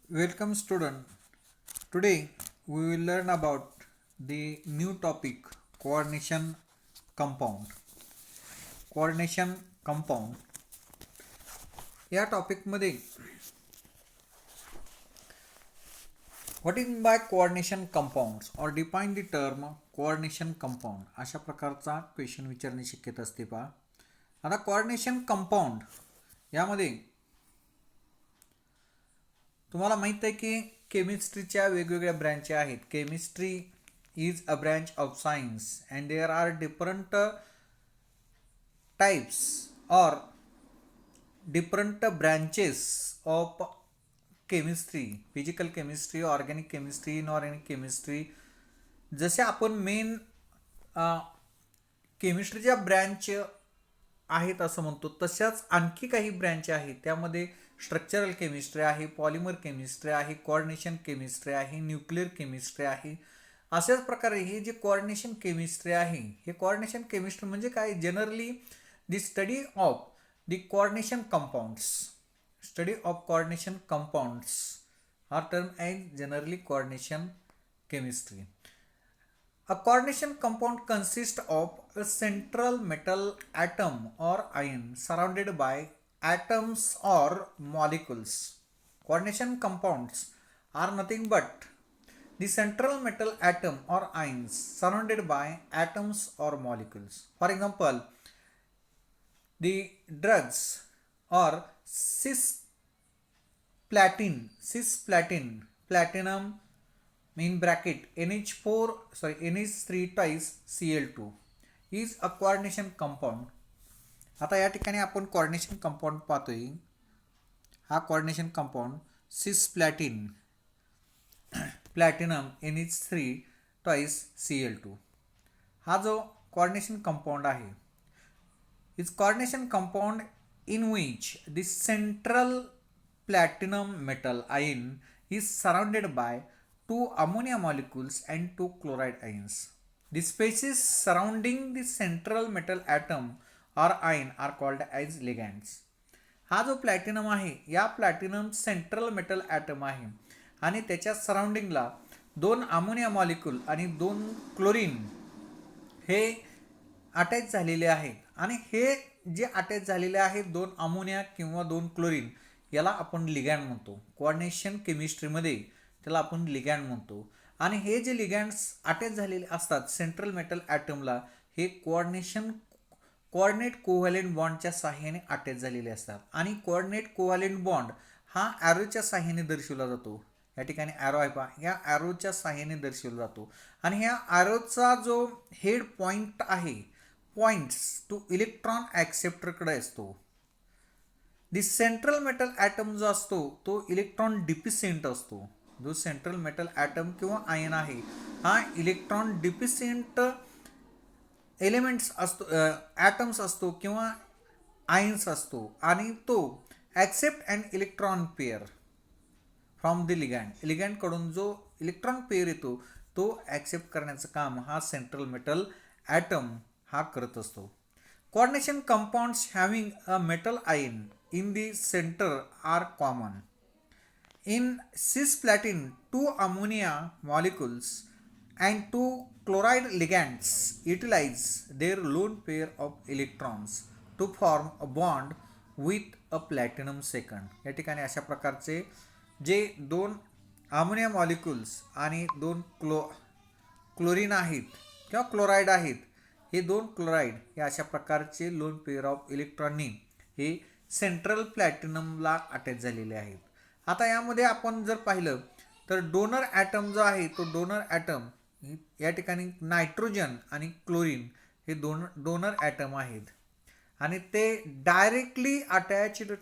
Welcome student. Today we will learn about the new topic coordination compound. Coordination compound या topic मध्ये what is by coordination compounds or define the term coordination compound अशा प्रकारचा question विचारणे शक्यता असते पहा. आता coordination compound यामध्ये तुम्हाला माहित आहे की केमिस्ट्रीच्या वेगवेगळ्या ब्रँच आहेत. Chemistry is a branch of science and there are different types or different branches of chemistry, physical chemistry, organic chemistry, inorganic chemistry. जसे आपण मेन केमिस्ट्रीच्या ब्रँच आहेत असं म्हणतो, तशाच आणखी काही ब्रँच आहेत. त्यामध्ये स्ट्रक्चरल केमिस्ट्री आहे, पॉलिमर केमिस्ट्री आहे, कोऑर्डिनेशन केमिस्ट्री आहे, न्यूक्लिअर केमिस्ट्री आहे. अशाच प्रकारे हे जे कोऑर्डिनेशन केमिस्ट्री आहे, हे कोऑर्डिनेशन केमिस्ट्री म्हणजे काय? Generally the study of the coordination compounds. Study of coordination compounds are term as generally coordination chemistry. A coordination compound consists of a central metal atom or ion surrounded by atoms or molecules. Coordination compounds are nothing but the central metal atom or ions surrounded by atoms or molecules. For example, the drugs or cisplatin, platinum in bracket NH3 twice Cl2 is a coordination compound. आता या ठिकाणी आपण coordination compound पाहतोय. हा coordination compound cisplatin platinum NH3 twice Cl2 हा जो coordination compound आहे, is coordination compound in which the central platinum metal ion is surrounded by two ammonia molecules and two chloride ions. The spaces surrounding the central metal atom or ion are called as ligands. हा जो platinum आहे, या platinum central metal item आहे आणि त्याच्या सराउंडिंगला दोन ammonia molecule आणि दोन क्लोरीन हे अटॅच झालेले आहेत. आणि हे जे अटॅच झालेले आहेत दोन अमोनिया किंवा दोन क्लोरीन, याला आपण लिगँड म्हणतो. कोऑर्डिनेशन केमिस्ट्रीमध्ये त्याला आपण लिगँड म्हणतो. आणि हे जे लिगँड्स अटॅच झालेले असतात सेंट्रल मेटल ॲटमला, हे कोऑर्डिनेट कोव्हॅलेंट बॉन्डच्या साहाय्याने अटॅच झालेले असतात. आणि कोऑर्डिनेट कोव्हॅलेंट बॉन्ड हा ॲरोच्या साहाय्याने दर्शवला जातो. या ठिकाणी ॲरो आहे पहा, या ॲरोच्या साहाय्याने दर्शवला जातो. आणि ह्या ॲरोचा जो हेड पॉइंट आहे, पॉइंट्स टू इलेक्ट्रॉन ॲक्सेप्टरकडे असतो. द सेंट्रल मेटल ॲटम जो असतो तो इलेक्ट्रॉन डिफिशियंट असतो. जो सेंट्रल मेटल ॲटम किंवा आयन आहे, हा इलेक्ट्रॉन डिफिशियंट एलिमेंट्स असतो, ॲटम्स असतो किंवा आयन्स असतो. आणि तो accept and electron pair from the ligand. लिगँडकडून जो इलेक्ट्रॉन पेअर येतो तो ॲक्सेप्ट करण्याचं काम हा सेंट्रल मेटल ॲटम हा करत असतो. Coordination compounds having a metal ion in the center are common. In cisplatin, two ammonia molecules and two chloride ligands utilize their lone pair of electrons to form a bond with a platinum second. या ठिकाणी अशा प्रकारचे जे दोन ammonia molecules आणि दोन chlorine आहेत किंवा क्लोराईड आहेत, हे दोन क्लोराईड हे अशा प्रकारचे लोन पेअर ऑफ इलेक्ट्रॉननी हे सेंट्रल प्लॅटिनमला अटॅच झालेले आहेत. आता यामध्ये आपण जर पाहिलं तर डोनर ॲटम जो आहे, तो डोनर ॲटम या ठिकाणी नायट्रोजन आणि क्लोरीन हे डोनर ॲटम आहेत. आणि ते directly attached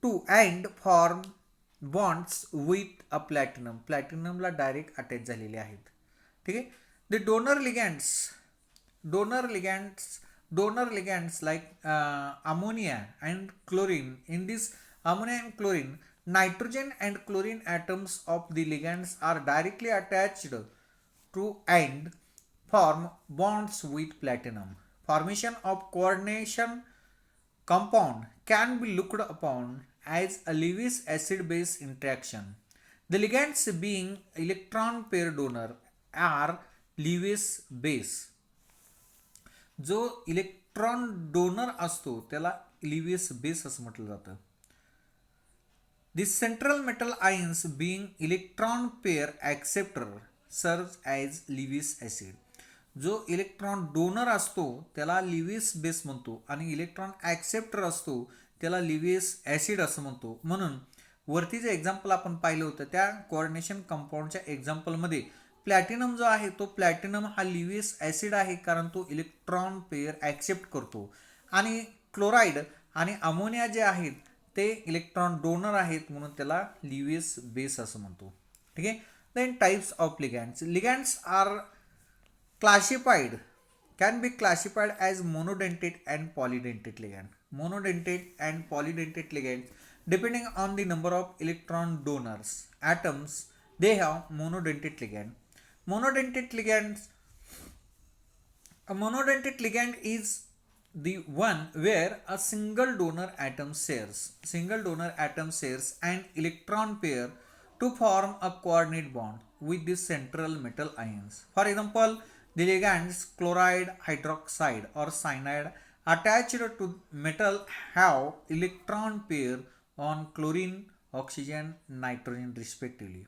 to and form bonds with a platinum. प्लॅटिनमला डायरेक्ट अटॅच झालेले आहेत. ठीक आहे. The donor ligands like ammonia and chlorine. In this ammonia and chlorine, nitrogen and chlorine atoms of the ligands are directly attached to and form bonds with platinum. Formation of coordination compound can be looked upon as a Lewis acid-base interaction. The ligands being electron pair donor are Lewis base. जो electron donor असतो त्याला लिवियस base असं म्हटलं जातं. The central metal ions being electron pair acceptor serves as Lewis acid. जो electron donor असतो त्याला Lewis base म्हणतो आणि इलेक्ट्रॉन ॲक्सेप्टर असतो त्याला लिविस ॲसिड असं म्हणतो. म्हणून वरती जे एक्झाम्पल आपण पाहिलं होतं त्या कोऑर्डिनेशन कंपाऊंडच्या एक्झाम्पलमध्ये प्लॅटिनम जो आहे तो प्लॅटिनम हा लिविस ॲसिड आहे कारण तो इलेक्ट्रॉन पेअर ॲक्सेप्ट करतो. आणि क्लोराईड आणि अमोनिया जे आहेत ते इलेक्ट्रॉन डोनर आहेत म्हणून त्याला लिविस बेस असं म्हणतो. ठीक आहे. Then types of ligands. Ligands are classified can be classified as monodentate and polydentate ligand. Monodentate and polydentate ligands depending on the number of electron donors atoms they have monodentate ligand. Monodentate ligands, a monodentate ligand is the one where a single donor atom shares an electron pair to form a coordinate bond with the central metal ions. For example, the ligands chloride, hydroxide or cyanide attached to metal have electron pair on chlorine, oxygen, nitrogen respectively.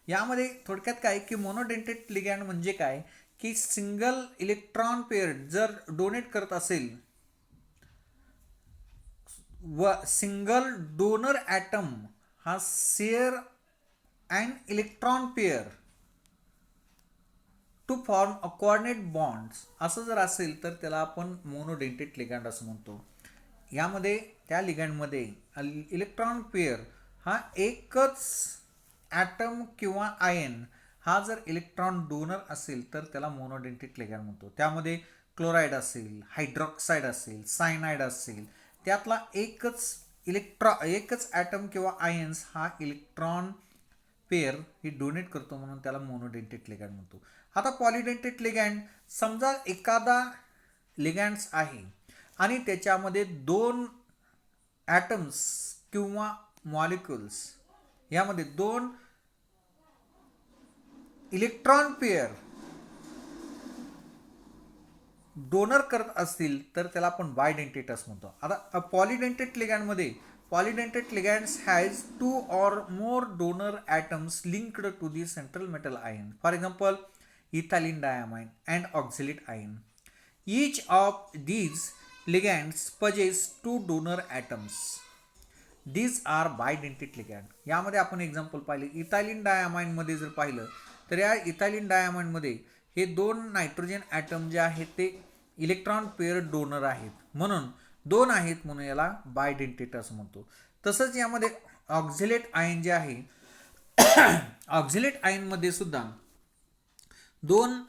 यामध्ये थोडक्यात काय की monodentate ligand म्हणजे काय की single electron pair जर donate करत असेल व सिंगल डोनर ॲटम हा share and electron pair to form a coordinate bonds असं जर असेल तर त्याला आपण मोनोडेंटेट लिगँड असं म्हणतो. यामध्ये त्या लिगँडमध्ये इलेक्ट्रॉन पेअर हा एकच ॲटम किंवा आयन हा जर इलेक्ट्रॉन डोनर असेल तर त्याला मोनोडेंटेट लिगँड म्हणतो. त्यामध्ये क्लोराईड असेल, हायड्रॉक्साईड असेल, सायनाईड असेल, त्यातला एकच ॲटम किंवा आयन्स हा इलेक्ट्रॉन पेअर ही डोनेट करतो म्हणून त्याला मोनोडेंटेट लिगँड म्हणतो. आता पॉलिडेंटेट लिगँड, समजा एखादा लिगँड्स आहे आणि त्याच्यामध्ये दोन ॲटम्स किंवा मॉलिक्युल्स यामध्ये दोन इलेक्ट्रॉन पेअर डोनर करत असतील तर त्याला आपण बायडेंटेट असं म्हणतो. आता पॉलिडेंटेट लिगँडमध्ये पॉलिडेंटेट लिगँड्स has 2 or more donor atoms linked to the central metal ion. For example, ethylene diamine and oxalate ion. Each of these ligands possess 2 donor atoms. These are bidentate ligand. यामध्ये आपण एक्झाम्पल पाहिले इथायलिन diamine मध्ये जर पाहिलं तर या इथायलिन diamine मध्ये हे दोन नायट्रोजन ॲटम जे आहेत ते इलेक्ट्रॉन पेअर डोनर आहेत म्हणून दोन आहेत म्हणून याला बायडेंटेट असं म्हणतो. तसंच यामध्ये ऑक्झिलेट आयन जे आहे ऑक्झिलेट आयनमध्ये सुद्धा दोन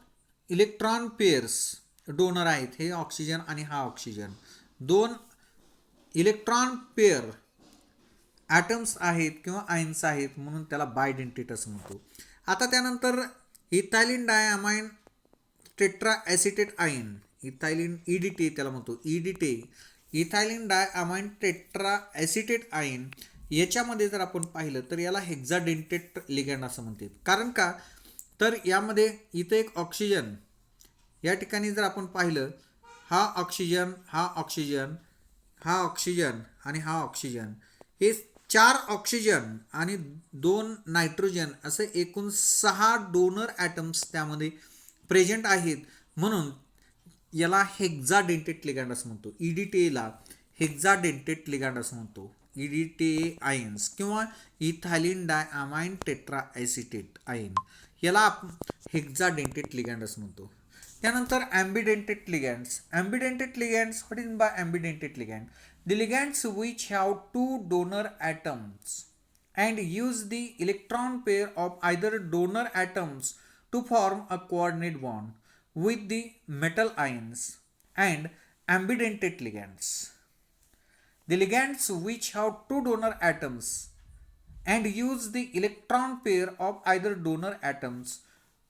इलेक्ट्रॉन पेअर्स डोनर आहेत. हे ऑक्सिजन आणि हा ऑक्सिजन दोन इलेक्ट्रॉन पेअर ॲटम्स आहेत किंवा आयन्स आहेत म्हणून त्याला बायडेंटेट असं म्हणतो. आता त्यानंतर ethylene diamine tetra acetate ion ethylene EDTA त्याला म्हणतो EDTA ethylene diamine tetra acetate ion याच्यामध्ये जर आपण पाहिलं तर याला हेक्झाडेंटेट लिगँड असं म्हणतात. कारण का तर यामध्ये इथं एक ऑक्सिजन या ठिकाणी जर आपण पाहिलं हा ऑक्सिजन हा ऑक्सिजन हा ऑक्सिजन आणि हा ऑक्सिजन हे 4 ऑक्सिजन आणि 2 नायट्रोजन असे एकूण 6 डोनर ॲटम्स त्यामध्ये प्रेझेंट आहेत म्हणून याला हेक्झाडेंटेट लिगँड असं म्हणतो. EDTA हेक्झाडेंटेट लिगँड असं म्हणतो. EDTA आयन्स किंवा ethylene diamine tetra acetate ion याला आपण हेक्झाडेंटेट लिगँड असं म्हणतो. त्यानंतर ambidentate ligands. Ambidentate ligands what is by ambidentate ligand? The ligands which have 2 donor atoms and use the electron pair of either donor atoms to form a coordinate bond with the metal ions and ambidentate ligands. The ligands which have 2 donor atoms and use the electron pair of either donor atoms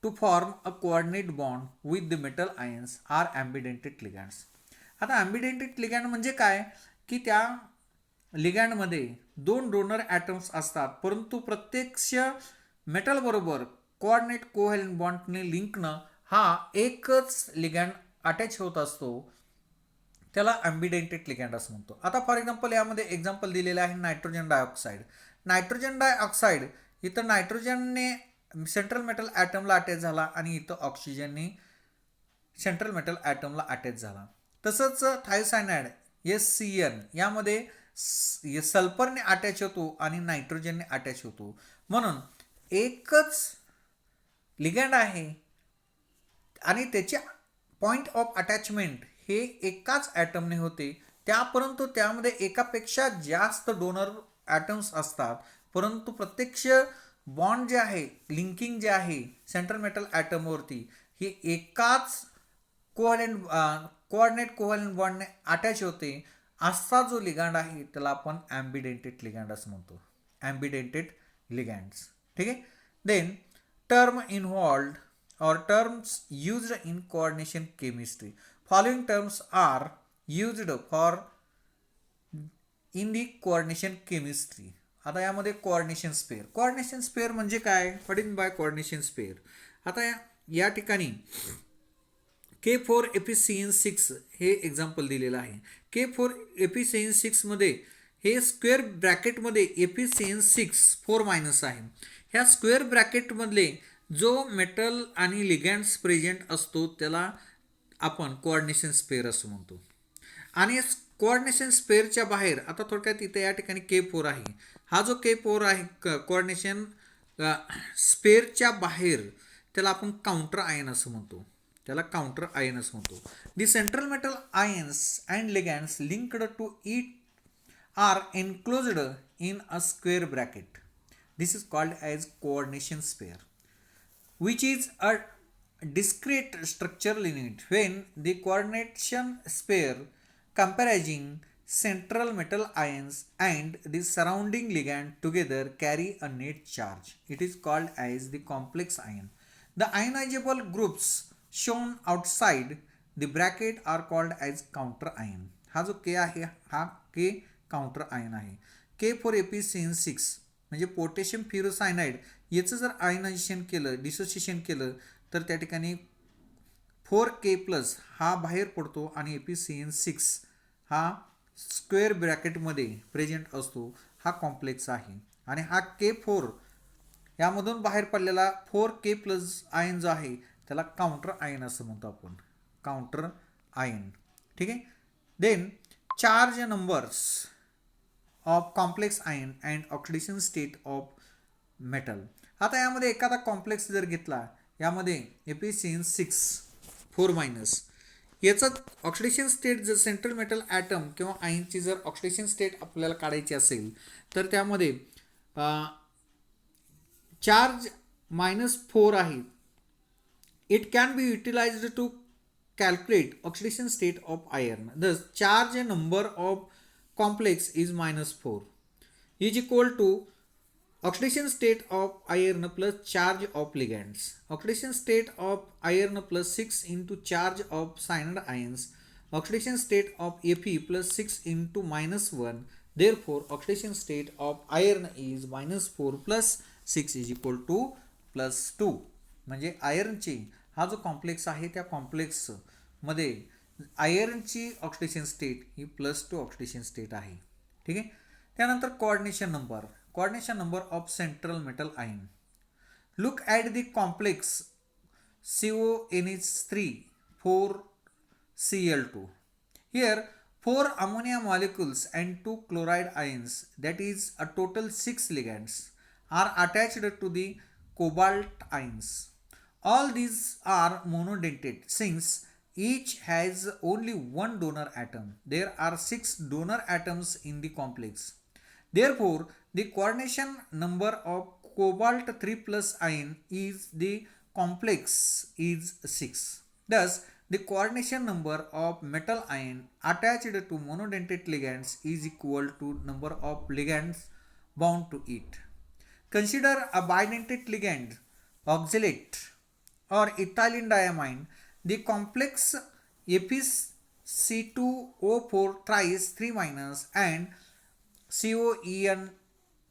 to form a coordinate bond with the metal ions are ambidentate ligands. आता ambidentate ligand म्हणजे काय की त्या लिगँडमध्ये 2 donor atoms असतात, परंतु प्रत्यक्ष metal बरोबर coordinate covalent बॉन्डने लिंकनं हा एकच लिगँड अटॅच होत असतो, त्याला ॲम्बिडेंटेड लिगँड असं म्हणतो. आता फॉर एक्झाम्पल यामध्ये एक्झाम्पल दिलेलं आहे नायट्रोजन डायऑक्साईड. नायट्रोजन डायऑक्साईड इथं नायट्रोजनने सेंट्रल मेटल ॲटमला अटॅच झाला आणि इथं ऑक्सिजनने सेंट्रल मेटल ॲटमला अटॅच झाला. तसंच थायोसायनाइड SCN यामध्ये सल्फरने अटॅच होतो आणि नायट्रोजनने अटॅच होतो. म्हणून एकच लिगँड आहे आणि त्याचे पॉइंट ऑफ अटॅचमेंट हे एकाच ॲटमने होते. परंतु त्यामध्ये एकापेक्षा जास्त डोनर ॲटम्स असतात, परंतु प्रत्यक्ष बॉन्ड जे आहे, लिंकिंग जे आहे सेंट्रल मेटल ॲटमवरती, हे एकाच कोऑर्डिनेट कोव्हॅलेंट बॉन्डने अटॅच होते. असा जो लिगँड आहे त्याला आपण ॲम्बिडेंटेड लिगँड असं म्हणतो. ॲम्बिडेंटेड लिगँड्स. ठीक आहे. Then term involved or terms used in coordination chemistry. Following terms are used for in the coordination chemistry. आता यामध्ये कोऑर्डिनेशन स्पेअर. कोऑर्डिनेशन स्पेअर म्हणजे काय? What is bye coordination spare? आता या ठिकाणी K4 हे एक्झाम्पल दिलेलं आहे. K4 मध्ये हे स्क्वेअर ब्रॅकेटमध्ये Fe4- आहे. ह्या स्क्वेअर ब्रॅकेटमधले जो मेटल आणि लिगँड्स प्रेझेंट असतो त्याला आपण कोऑर्डिनेशन स्पेअर असं म्हणतो. आणि कोऑर्डिनेशन स्पेअरच्या बाहेर आता थोडक्यात इथे या ठिकाणी K4 आहे. हा जो K4 आहे कोऑर्डिनेशन स्पेअरच्या बाहेर त्याला आपण काउंटर आयन असं म्हणतो. The central metal ions and ligands linked to it are enclosed in a square bracket. This is called as coordination sphere, which is a discrete structural unit when the coordination sphere comprising central metal ions and the surrounding ligand together carry a net charge. It is called as the complex ion. The ionizable groups shown outside the bracket are called as counter ion. हा जो K आहे हा K counter ion आहे. K4 म्हणजे potassium फ्युरोसायनाइड याचं जर ionization केलं, dissociation केलं तर त्या ठिकाणी 4K+ हा बाहेर पडतो आणि Fe6 हा स्क्वेअर ब्रॅकेटमध्ये प्रेझेंट असतो. हा कॉम्प्लेक्स आहे. आणि हा K4 यामधून बाहेर पडलेला 4K+ आयन जो आहे त्याला काउंटर आयन असं म्हणतो आपण. Counter ion. ठीक आहे. Then charge numbers of complex ion and oxidation state of metal. आता यामध्ये एखादा कॉम्प्लेक्स जर घेतला, यामध्ये Fe4- याचं ऑक्सिडेशन स्टेट जर सेंट्रल मेटल ॲटम किंवा आयनची जर ऑक्सिडेशन स्टेट आपल्याला काढायची असेल तर त्यामध्ये चार्ज -4 आहे. It can be utilised to calculate oxidation state of iron. Thus, charge number of complex is -4 is equal to oxidation state of iron plus charge of ligands. Oxidation state of iron plus 6 into charge of cyanide ions. Oxidation state of Fe plus 6 into -1. Therefore, oxidation state of iron is -4 plus 6 is equal to +2. म्हणजे आयर्नची हा जो complex आहे त्या complex मध्ये आयर्नची oxidation state ही +2 oxidation state आहे. ठीक आहे. त्यानंतर coordination number of central metal ion. Look at the complex CONH3 4Cl2. Here 4 ammonia molecules and 2 chloride ions, that is a total 6 ligands, are attached to the cobalt ions. All these are monodentate since each has only one donor atom. There are 6 donor atoms in the complex. Therefore, the coordination number of cobalt 3+ ion is the complex is 6. Thus, the coordination number of metal ion attached to monodentate ligands is equal to number of ligands bound to it. Consider a bidentate ligand, oxalate or ethylene diamine. The complex Fe2O4 3- and COEN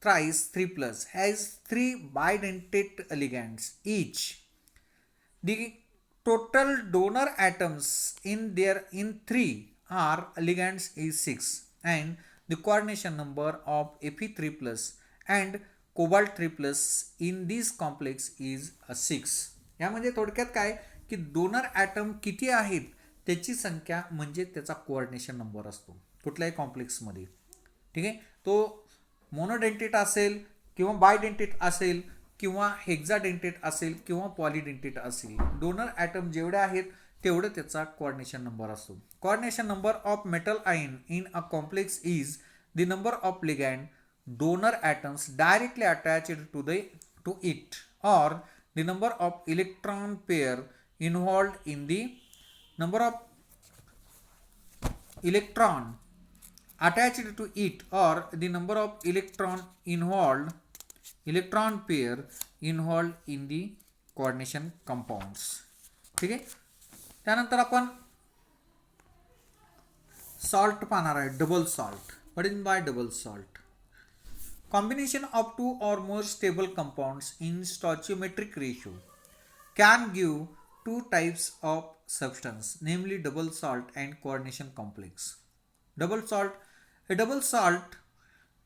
thrice 3 plus has 3 bidentate ligands each. The total donor atoms in 3 are ligands is 6 and the coordination number of Fe3 plus and cobalt 3 plus in this complex is 6. यामध्ये थोडक्यात काय की donor item किती आहेत त्याची संख्या म्हणजे त्याचा कोऑर्डिनेशन नंबर असतो कुठल्याही कॉम्प्लेक्समध्ये. ठीक आहे, तो मोनोडेंटेट असेल किंवा बायडेंटेट असेल किंवा हेक्झाडेंटेट असेल किंवा पॉलिडेंटेट असेल, डोनर ॲटम जेवढे आहेत तेवढं त्याचा कोऑर्डिनेशन नंबर असतो. Coordination number of metal ion in a complex is the number of ligand donor atoms directly attached to it or the number of electron pair involved in the number of electron attached to it or the number of electron pair involved in the coordination compounds. ठीक आहे, त्यानंतर आपण salt पाहणार आहे. Double salt. What is bye double salt? Combination of two or more stable compounds in stoichiometric ratio can give two types of substance, namely double salt and coordination complex. Double salt. A double salt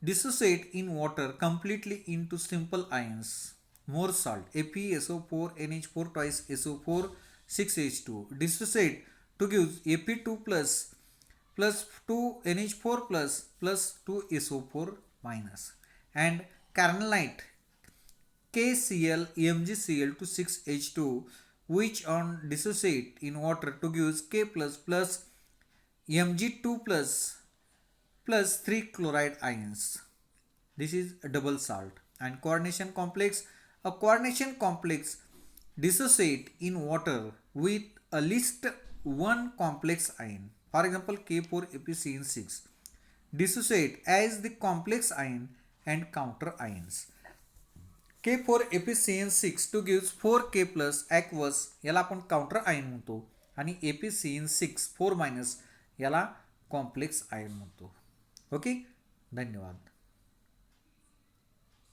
dissociate in water completely into simple ions. More salt, FeSO4 NH4 twice SO4 6H2 dissociate to give Fe2 plus 2 NH4 plus 2 SO4 minus. And carnallite KCl EmgCl to 6H2 which on dissociate in water to give K plus Mg2 plus 3 chloride ions. This is a double salt. And coordination complex. A coordination complex dissociate in water with at least one complex ion. For example, K4FeCN6 dissociate as the complex ion and counter ions. K4FeCN6 to gives 4K plus aqueous याला आपण counter ion म्हणतो आणि FeCN6 4 minus याला complex ion म्हणतो. Okay, धन्यवाद.